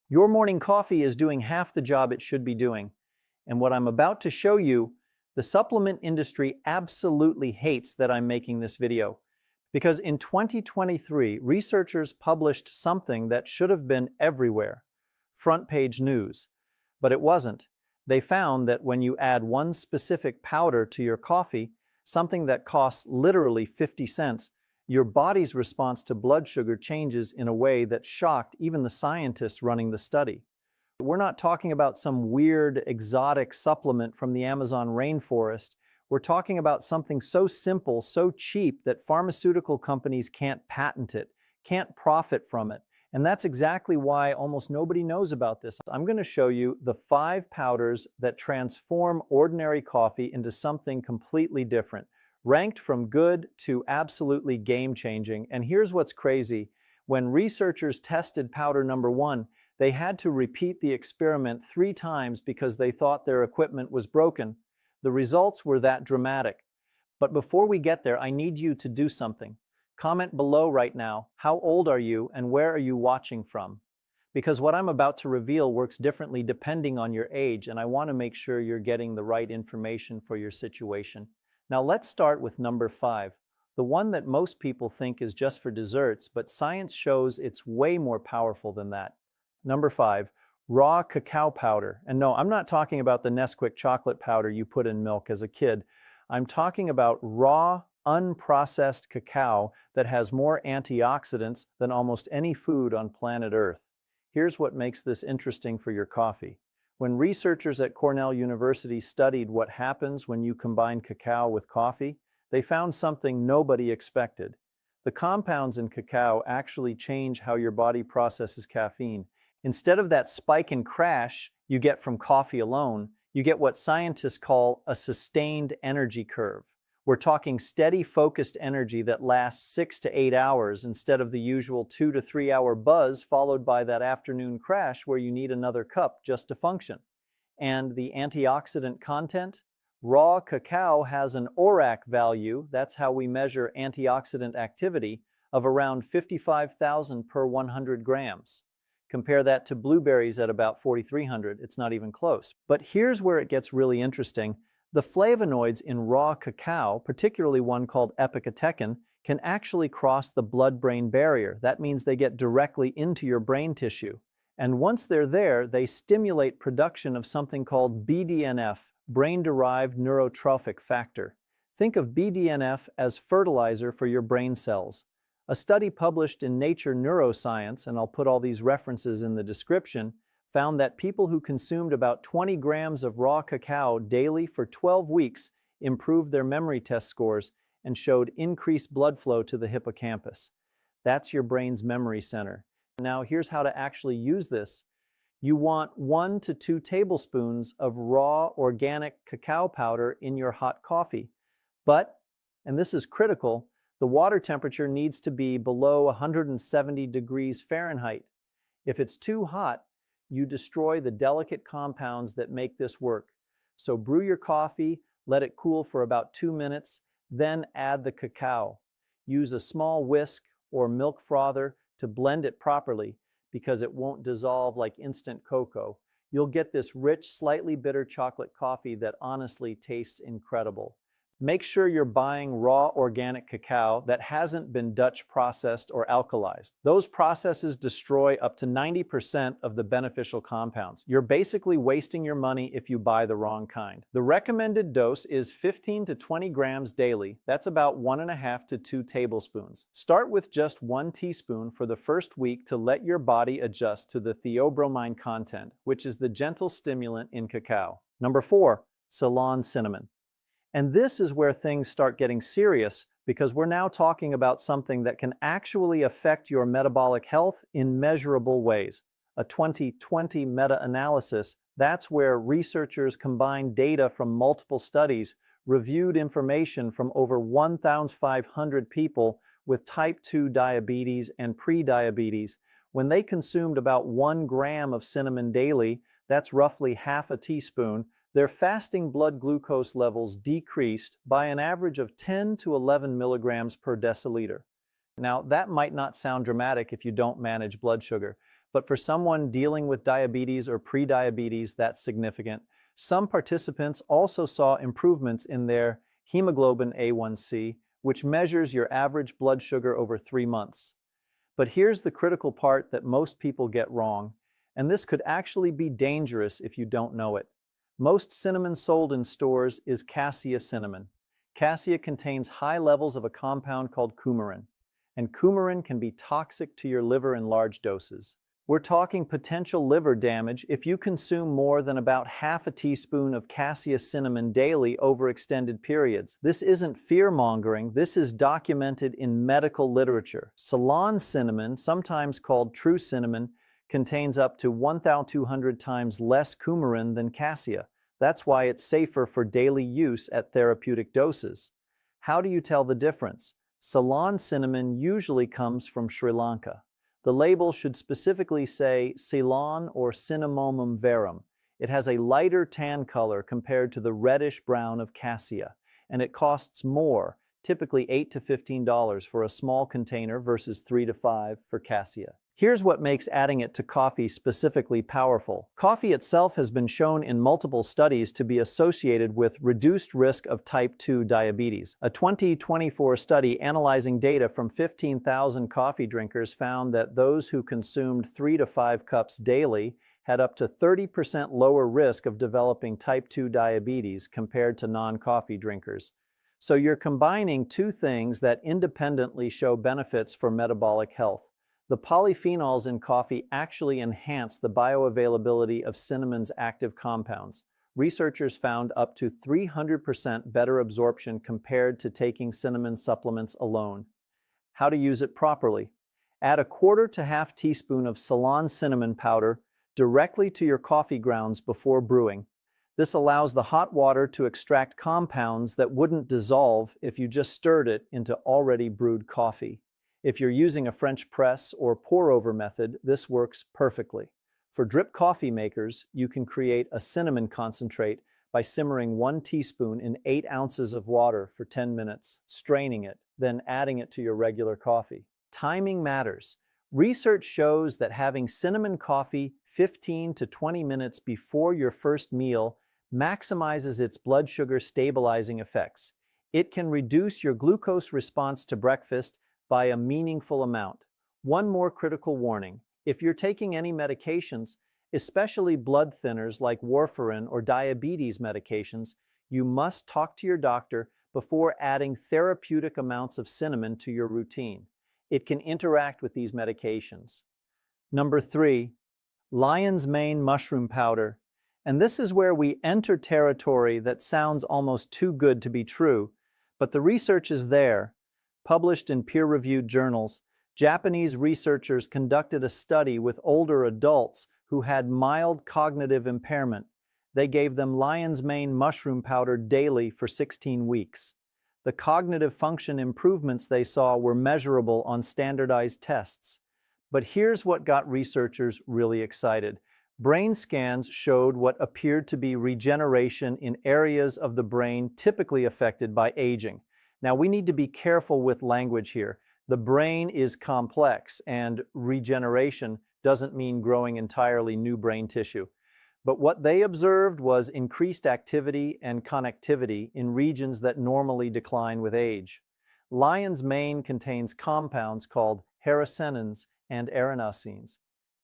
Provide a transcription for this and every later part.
Your morning coffee is doing half the job it should be doing. And what I'm about to show you, the supplement industry absolutely hates that I'm making this video. Because in 2023, researchers published something that should have been everywhere, front page news. But it wasn't. They found that when you add one specific powder to your coffee, something that costs literally 50 cents, your body's response to blood sugar changes in a way that shocked even the scientists running the study. We're not talking about some weird, exotic supplement from the Amazon rainforest. We're talking about something so simple, so cheap that pharmaceutical companies can't patent it, can't profit from it. And that's exactly why almost nobody knows about this. I'm going to show you the 5 powders that transform ordinary coffee into something completely different, ranked from good to absolutely game-changing. And here's what's crazy. When researchers tested powder number 1, they had to repeat the experiment 3 times because they thought their equipment was broken. The results were that dramatic. But before we get there, I need you to do something. Comment below right now, how old are you and where are you watching from? Because what I'm about to reveal works differently depending on your age, and I want to make sure you're getting the right information for your situation. Now let's start with number 5, the one that most people think is just for desserts, but science shows it's way more powerful than that. Number 5, raw cacao powder. And no, I'm not talking about the Nesquik chocolate powder you put in milk as a kid. I'm talking about raw, unprocessed cacao that has more antioxidants than almost any food on planet Earth. Here's what makes this interesting for your coffee. When researchers at Cornell University studied what happens when you combine cacao with coffee, they found something nobody expected. The compounds in cacao actually change how your body processes caffeine. Instead of that spike and crash you get from coffee alone, you get what scientists call a sustained energy curve. We're talking steady, focused energy that lasts 6 to 8 hours instead of the usual 2 to 3 hour buzz followed by that afternoon crash where you need another cup just to function. And the antioxidant content? Raw cacao has an ORAC value, that's how we measure antioxidant activity, of around 55,000 per 100 grams. Compare that to blueberries at about 4,300, it's not even close. But here's where it gets really interesting. The flavonoids in raw cacao, particularly one called epicatechin, can actually cross the blood-brain barrier. That means they get directly into your brain tissue. And once they're there, they stimulate production of something called BDNF, brain-derived neurotrophic factor. Think of BDNF as fertilizer for your brain cells. A study published in Nature Neuroscience, and I'll put all these references in the description, found that people who consumed about 20 grams of raw cacao daily for 12 weeks improved their memory test scores and showed increased blood flow to the hippocampus. That's your brain's memory center. Now here's how to actually use this. You want 1 to 2 tablespoons of raw organic cacao powder in your hot coffee. But, and this is critical, the water temperature needs to be below 170 degrees Fahrenheit. If it's too hot, you destroy the delicate compounds that make this work. So brew your coffee, let it cool for about 2 minutes, then add the cacao. Use a small whisk or milk frother to blend it properly because it won't dissolve like instant cocoa. You'll get this rich, slightly bitter chocolate coffee that honestly tastes incredible. Make sure you're buying raw organic cacao that hasn't been Dutch processed or alkalized. Those processes destroy up to 90% of the beneficial compounds. You're basically wasting your money if you buy the wrong kind. The recommended dose is 15 to 20 grams daily. That's about 1.5 to 2 tablespoons. Start with just 1 teaspoon for the first week to let your body adjust to the theobromine content, which is the gentle stimulant in cacao. Number 4, Ceylon cinnamon. And this is where things start getting serious because we're now talking about something that can actually affect your metabolic health in measurable ways. A 2020 meta-analysis, that's where researchers combined data from multiple studies, reviewed information from over 1,500 people with type 2 diabetes and pre-diabetes. When they consumed about 1 gram of cinnamon daily, that's roughly half a teaspoon, their fasting blood glucose levels decreased by an average of 10 to 11 milligrams per deciliter. Now, that might not sound dramatic if you don't manage blood sugar, but for someone dealing with diabetes or prediabetes, that's significant. Some participants also saw improvements in their hemoglobin A1C, which measures your average blood sugar over 3 months. But here's the critical part that most people get wrong, and this could actually be dangerous if you don't know it. Most cinnamon sold in stores is cassia cinnamon. Cassia contains high levels of a compound called coumarin, and coumarin can be toxic to your liver in large doses. We're talking potential liver damage if you consume more than about half a teaspoon of cassia cinnamon daily over extended periods. This isn't fear-mongering, this is documented in medical literature. Ceylon cinnamon, sometimes called true cinnamon, contains up to 1,200 times less coumarin than cassia. That's why it's safer for daily use at therapeutic doses. How do you tell the difference? Ceylon cinnamon usually comes from Sri Lanka. The label should specifically say Ceylon or Cinnamomum verum. It has a lighter tan color compared to the reddish-brown of cassia, and it costs more, typically $8 to $15 for a small container versus $3 to $5 for cassia. Here's what makes adding it to coffee specifically powerful. Coffee itself has been shown in multiple studies to be associated with reduced risk of type 2 diabetes. A 2024 study analyzing data from 15,000 coffee drinkers found that those who consumed 3 to 5 cups daily had up to 30% lower risk of developing type 2 diabetes compared to non-coffee drinkers. So you're combining two things that independently show benefits for metabolic health. The polyphenols in coffee actually enhance the bioavailability of cinnamon's active compounds. Researchers found up to 300% better absorption compared to taking cinnamon supplements alone. How to use it properly? Add a quarter to half teaspoon of Ceylon cinnamon powder directly to your coffee grounds before brewing. This allows the hot water to extract compounds that wouldn't dissolve if you just stirred it into already brewed coffee. If you're using a French press or pour-over method, this works perfectly. For drip coffee makers, you can create a cinnamon concentrate by simmering 1 teaspoon in 8 ounces of water for 10 minutes, straining it, then adding it to your regular coffee. Timing matters. Research shows that having cinnamon coffee 15 to 20 minutes before your first meal maximizes its blood sugar stabilizing effects. It can reduce your glucose response to breakfast by a meaningful amount. One more critical warning. If you're taking any medications, especially blood thinners like warfarin or diabetes medications, you must talk to your doctor before adding therapeutic amounts of cinnamon to your routine. It can interact with these medications. Number 3, lion's mane mushroom powder. And this is where we enter territory that sounds almost too good to be true, but the research is there. Published in peer-reviewed journals, Japanese researchers conducted a study with older adults who had mild cognitive impairment. They gave them lion's mane mushroom powder daily for 16 weeks. The cognitive function improvements they saw were measurable on standardized tests. But here's what got researchers really excited. Brain scans showed what appeared to be regeneration in areas of the brain typically affected by aging. Now, we need to be careful with language here. The brain is complex, and regeneration doesn't mean growing entirely new brain tissue. But what they observed was increased activity and connectivity in regions that normally decline with age. Lion's mane contains compounds called heracenins and arenosines.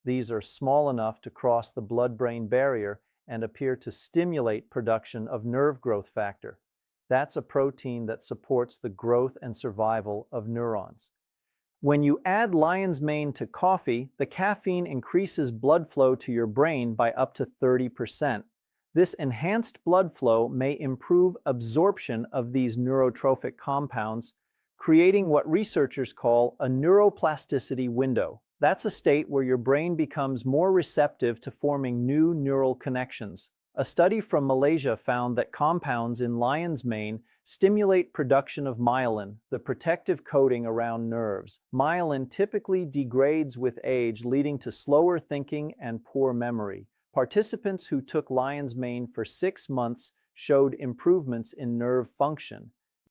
These are small enough to cross the blood-brain barrier and appear to stimulate production of nerve growth factor. That's a protein that supports the growth and survival of neurons. When you add lion's mane to coffee, the caffeine increases blood flow to your brain by up to 30%. This enhanced blood flow may improve absorption of these neurotrophic compounds, creating what researchers call a neuroplasticity window. That's a state where your brain becomes more receptive to forming new neural connections. A study from Malaysia found that compounds in lion's mane stimulate production of myelin, the protective coating around nerves. Myelin typically degrades with age, leading to slower thinking and poor memory. Participants who took lion's mane for 6 months showed improvements in nerve function.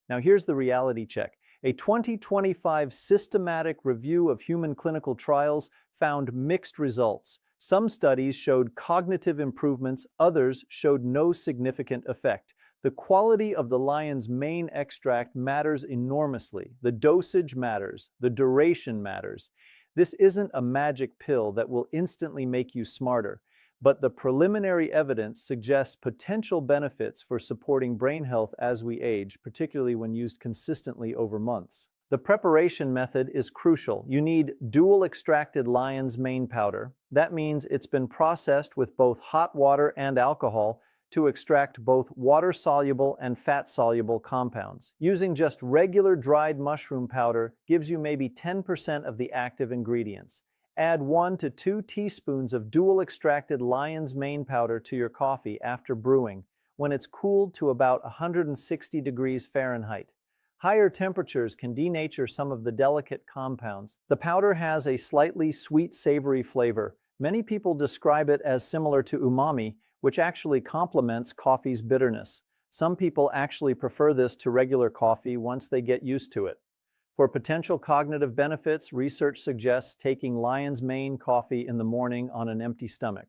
Now here's the reality check. A 2025 systematic review of human clinical trials found mixed results. Some studies showed cognitive improvements, others showed no significant effect. The quality of the lion's mane extract matters enormously. The dosage matters. The duration matters. This isn't a magic pill that will instantly make you smarter, but the preliminary evidence suggests potential benefits for supporting brain health as we age, particularly when used consistently over months. The preparation method is crucial. You need dual extracted lion's mane powder. That means it's been processed with both hot water and alcohol to extract both water-soluble and fat-soluble compounds. Using just regular dried mushroom powder gives you maybe 10% of the active ingredients. Add 1 to 2 teaspoons of dual extracted lion's mane powder to your coffee after brewing, when it's cooled to about 160 degrees Fahrenheit. Higher temperatures can denature some of the delicate compounds. The powder has a slightly sweet, savory flavor. Many people describe it as similar to umami, which actually complements coffee's bitterness. Some people actually prefer this to regular coffee once they get used to it. For potential cognitive benefits, research suggests taking lion's mane coffee in the morning on an empty stomach.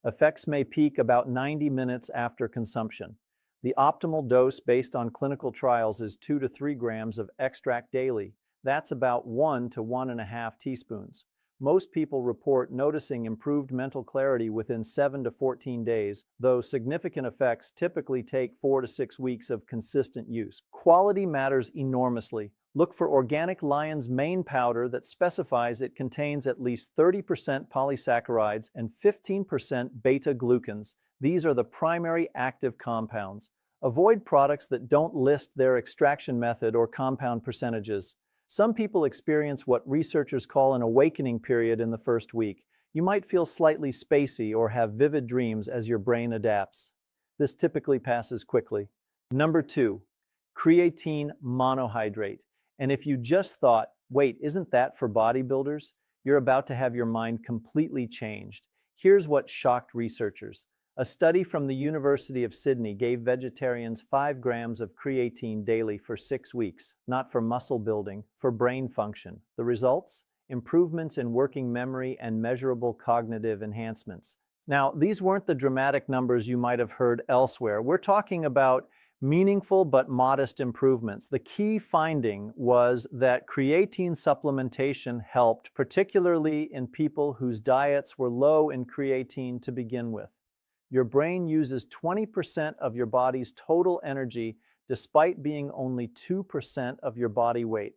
Effects may peak about 90 minutes after consumption. The optimal dose based on clinical trials is 2 to 3 grams of extract daily. That's about 1 to 1.5 teaspoons. Most people report noticing improved mental clarity within 7 to 14 days, though significant effects typically take 4 to 6 weeks of consistent use. Quality matters enormously. Look for organic lion's mane powder that specifies it contains at least 30% polysaccharides and 15% beta-glucans. These are the primary active compounds. Avoid products that don't list their extraction method or compound percentages. Some people experience what researchers call an awakening period in the first week. You might feel slightly spacey or have vivid dreams as your brain adapts. This typically passes quickly. Number 2, creatine monohydrate. And if you just thought, wait, isn't that for bodybuilders? You're about to have your mind completely changed. Here's what shocked researchers. A study from the University of Sydney gave vegetarians 5 grams of creatine daily for 6 weeks, not for muscle building, for brain function. The results? Improvements in working memory and measurable cognitive enhancements. Now, these weren't the dramatic numbers you might have heard elsewhere. We're talking about meaningful but modest improvements. The key finding was that creatine supplementation helped, particularly in people whose diets were low in creatine to begin with. Your brain uses 20% of your body's total energy despite being only 2% of your body weight.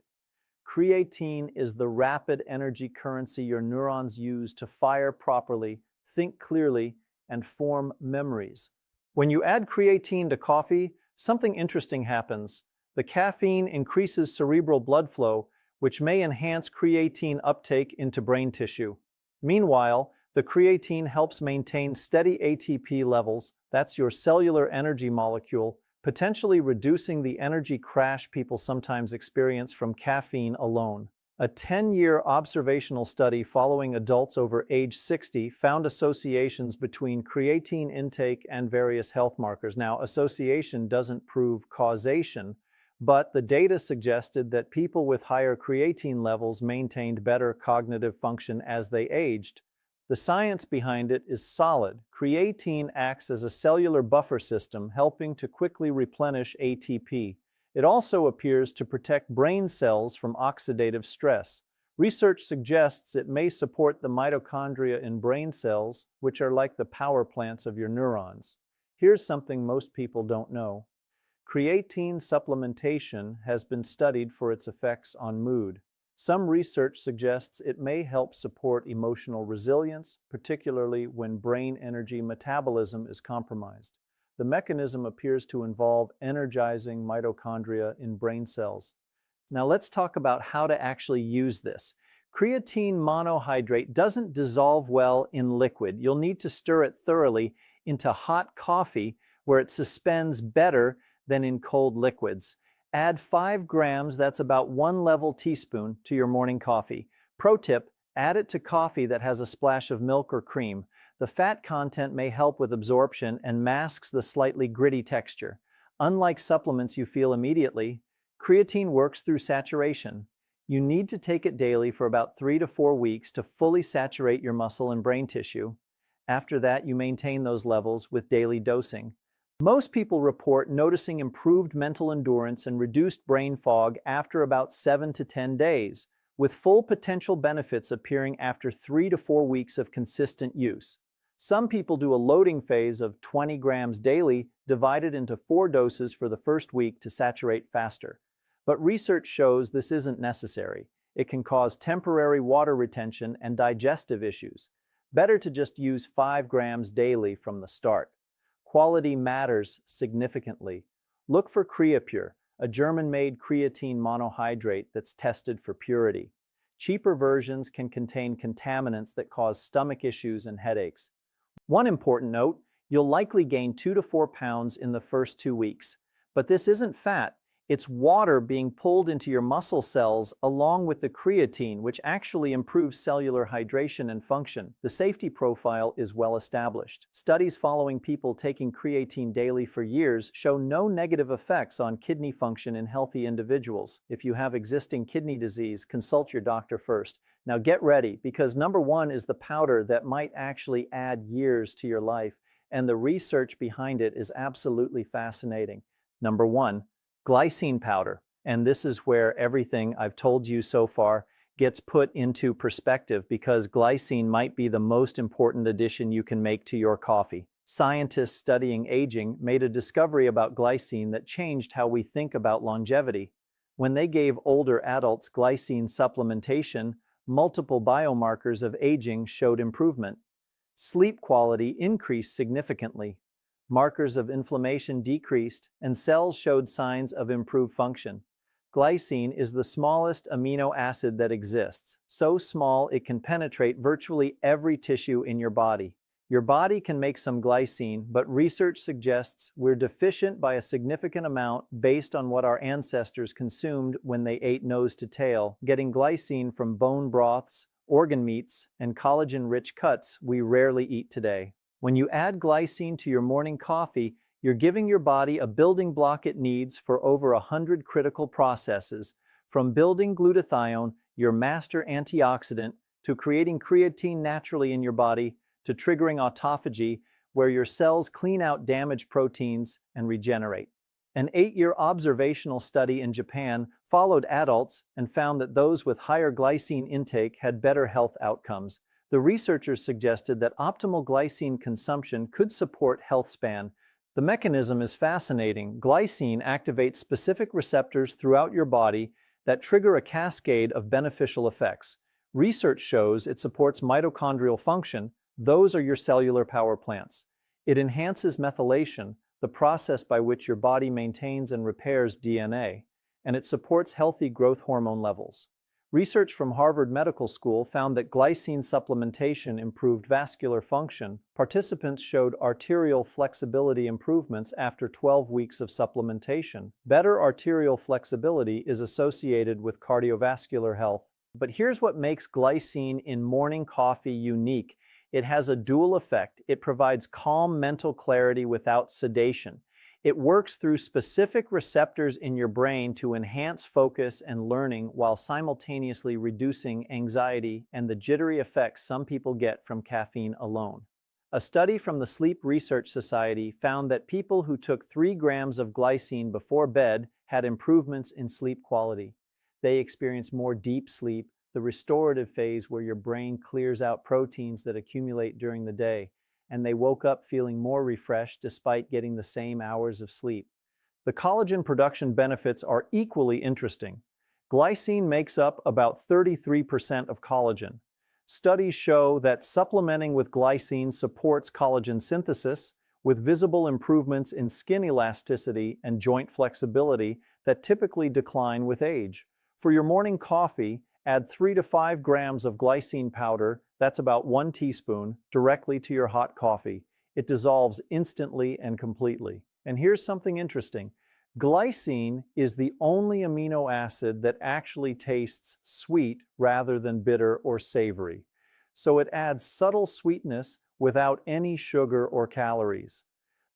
Creatine is the rapid energy currency your neurons use to fire properly, think clearly, and form memories. When you add creatine to coffee, something interesting happens. The caffeine increases cerebral blood flow, which may enhance creatine uptake into brain tissue. Meanwhile, the creatine helps maintain steady ATP levels, that's your cellular energy molecule, potentially reducing the energy crash people sometimes experience from caffeine alone. A 10-year observational study following adults over age 60 found associations between creatine intake and various health markers. Now, association doesn't prove causation, but the data suggested that people with higher creatine levels maintained better cognitive function as they aged. The science behind it is solid. Creatine acts as a cellular buffer system, helping to quickly replenish ATP. It also appears to protect brain cells from oxidative stress. Research suggests it may support the mitochondria in brain cells, which are like the power plants of your neurons. Here's something most people don't know. Creatine supplementation has been studied for its effects on mood. Some research suggests it may help support emotional resilience, particularly when brain energy metabolism is compromised. The mechanism appears to involve energizing mitochondria in brain cells. Now let's talk about how to actually use this. Creatine monohydrate doesn't dissolve well in liquid. You'll need to stir it thoroughly into hot coffee, where it suspends better than in cold liquids. Add 5 grams, that's about 1 level teaspoon, to your morning coffee. Pro tip, add it to coffee that has a splash of milk or cream. The fat content may help with absorption and masks the slightly gritty texture. Unlike supplements you feel immediately, creatine works through saturation. You need to take it daily for about 3 to 4 weeks to fully saturate your muscle and brain tissue. After that, you maintain those levels with daily dosing. Most people report noticing improved mental endurance and reduced brain fog after about 7 to 10 days, with full potential benefits appearing after 3 to 4 weeks of consistent use. Some people do a loading phase of 20 grams daily, divided into 4 doses for the first week to saturate faster. But research shows this isn't necessary. It can cause temporary water retention and digestive issues. Better to just use 5 grams daily from the start. Quality matters significantly. Look for Creapure, a German-made creatine monohydrate that's tested for purity. Cheaper versions can contain contaminants that cause stomach issues and headaches. One important note, you'll likely gain 2 to 4 pounds in the first 2 weeks. But this isn't fat. It's water being pulled into your muscle cells along with the creatine, which actually improves cellular hydration and function. The safety profile is well established. Studies following people taking creatine daily for years show no negative effects on kidney function in healthy individuals. If you have existing kidney disease, consult your doctor first. Now get ready, because number 1 is the powder that might actually add years to your life, and the research behind it is absolutely fascinating. Number 1. Glycine powder, and this is where everything I've told you so far gets put into perspective, because glycine might be the most important addition you can make to your coffee. Scientists studying aging made a discovery about glycine that changed how we think about longevity. When they gave older adults glycine supplementation, multiple biomarkers of aging showed improvement. Sleep quality increased significantly. Markers of inflammation decreased, and cells showed signs of improved function. Glycine is the smallest amino acid that exists, so small it can penetrate virtually every tissue in your body. Your body can make some glycine, but research suggests we're deficient by a significant amount based on what our ancestors consumed when they ate nose to tail, getting glycine from bone broths, organ meats, and collagen-rich cuts we rarely eat today. When you add glycine to your morning coffee, you're giving your body a building block it needs for over 100 critical processes, from building glutathione, your master antioxidant, to creating creatine naturally in your body, to triggering autophagy, where your cells clean out damaged proteins and regenerate. An 8-year observational study in Japan followed adults and found that those with higher glycine intake had better health outcomes. The researchers suggested that optimal glycine consumption could support health span. The mechanism is fascinating. Glycine activates specific receptors throughout your body that trigger a cascade of beneficial effects. Research shows it supports mitochondrial function. Those are your cellular power plants. It enhances methylation, the process by which your body maintains and repairs DNA, and it supports healthy growth hormone levels. Research from Harvard Medical School found that glycine supplementation improved vascular function. Participants showed arterial flexibility improvements after 12 weeks of supplementation. Better arterial flexibility is associated with cardiovascular health. But here's what makes glycine in morning coffee unique. It has a dual effect. It provides calm mental clarity without sedation. It works through specific receptors in your brain to enhance focus and learning while simultaneously reducing anxiety and the jittery effects some people get from caffeine alone. A study from the Sleep Research Society found that people who took 3 grams of glycine before bed had improvements in sleep quality. They experienced more deep sleep, the restorative phase where your brain clears out proteins that accumulate during the day, and they woke up feeling more refreshed despite getting the same hours of sleep. The collagen production benefits are equally interesting. Glycine makes up about 33% of collagen. Studies show that supplementing with glycine supports collagen synthesis, with visible improvements in skin elasticity and joint flexibility that typically decline with age. For your morning coffee, add 3 to 5 grams of glycine powder, that's about 1 teaspoon, directly to your hot coffee. It dissolves instantly and completely. And here's something interesting. Glycine is the only amino acid that actually tastes sweet rather than bitter or savory. So it adds subtle sweetness without any sugar or calories.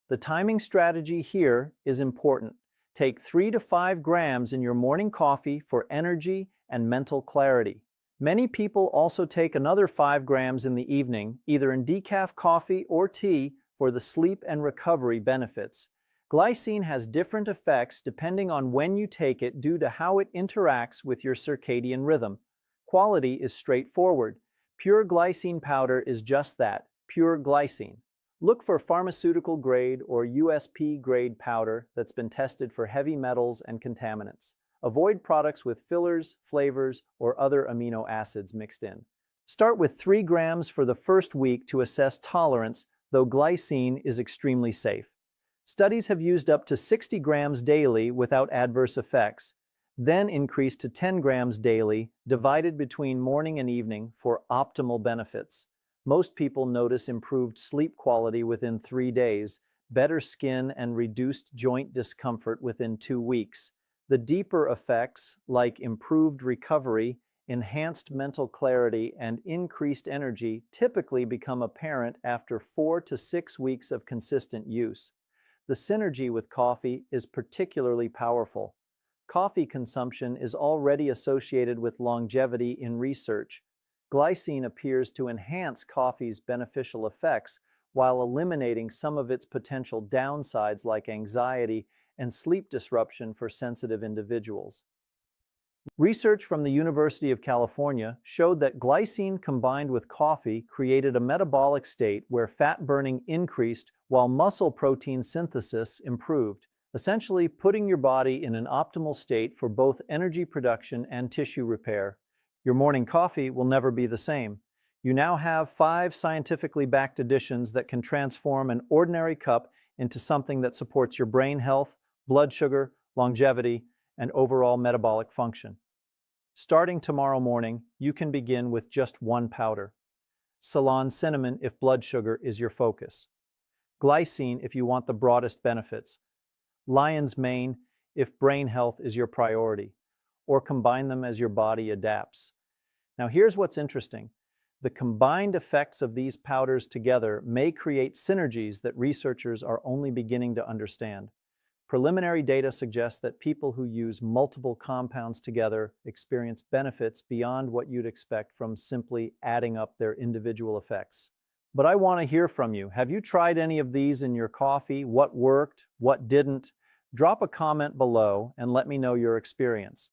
The timing strategy here is important. Take 3 to 5 grams in your morning coffee for energy and mental clarity. Many people also take another 5 grams in the evening, either in decaf coffee or tea, for the sleep and recovery benefits. Glycine has different effects depending on when you take it due to how it interacts with your circadian rhythm. Quality is straightforward. Pure glycine powder is just that, pure glycine. Look for pharmaceutical grade or USP grade powder that's been tested for heavy metals and contaminants. Avoid products with fillers, flavors, or other amino acids mixed in. Start with 3 grams for the first week to assess tolerance, though glycine is extremely safe. Studies have used up to 60 grams daily without adverse effects, then increase to 10 grams daily, divided between morning and evening for optimal benefits. Most people notice improved sleep quality within 3 days, better skin and reduced joint discomfort within 2 weeks. The deeper effects, like improved recovery, enhanced mental clarity, and increased energy, typically become apparent after 4 to 6 weeks of consistent use. The synergy with coffee is particularly powerful. Coffee consumption is already associated with longevity in research. Glycine appears to enhance coffee's beneficial effects while eliminating some of its potential downsides like anxiety and sleep disruption for sensitive individuals. Research from the University of California showed that glycine combined with coffee created a metabolic state where fat burning increased while muscle protein synthesis improved, essentially putting your body in an optimal state for both energy production and tissue repair. Your morning coffee will never be the same. You now have 5 scientifically backed additions that can transform an ordinary cup into something that supports your brain health, blood sugar, longevity, and overall metabolic function. Starting tomorrow morning, you can begin with just 1 powder. Ceylon cinnamon if blood sugar is your focus. Glycine if you want the broadest benefits. Lion's mane if brain health is your priority. Or combine them as your body adapts. Now here's what's interesting. The combined effects of these powders together may create synergies that researchers are only beginning to understand. Preliminary data suggests that people who use multiple compounds together experience benefits beyond what you'd expect from simply adding up their individual effects. But I want to hear from you. Have you tried any of these in your coffee? What worked? What didn't? Drop a comment below and let me know your experience.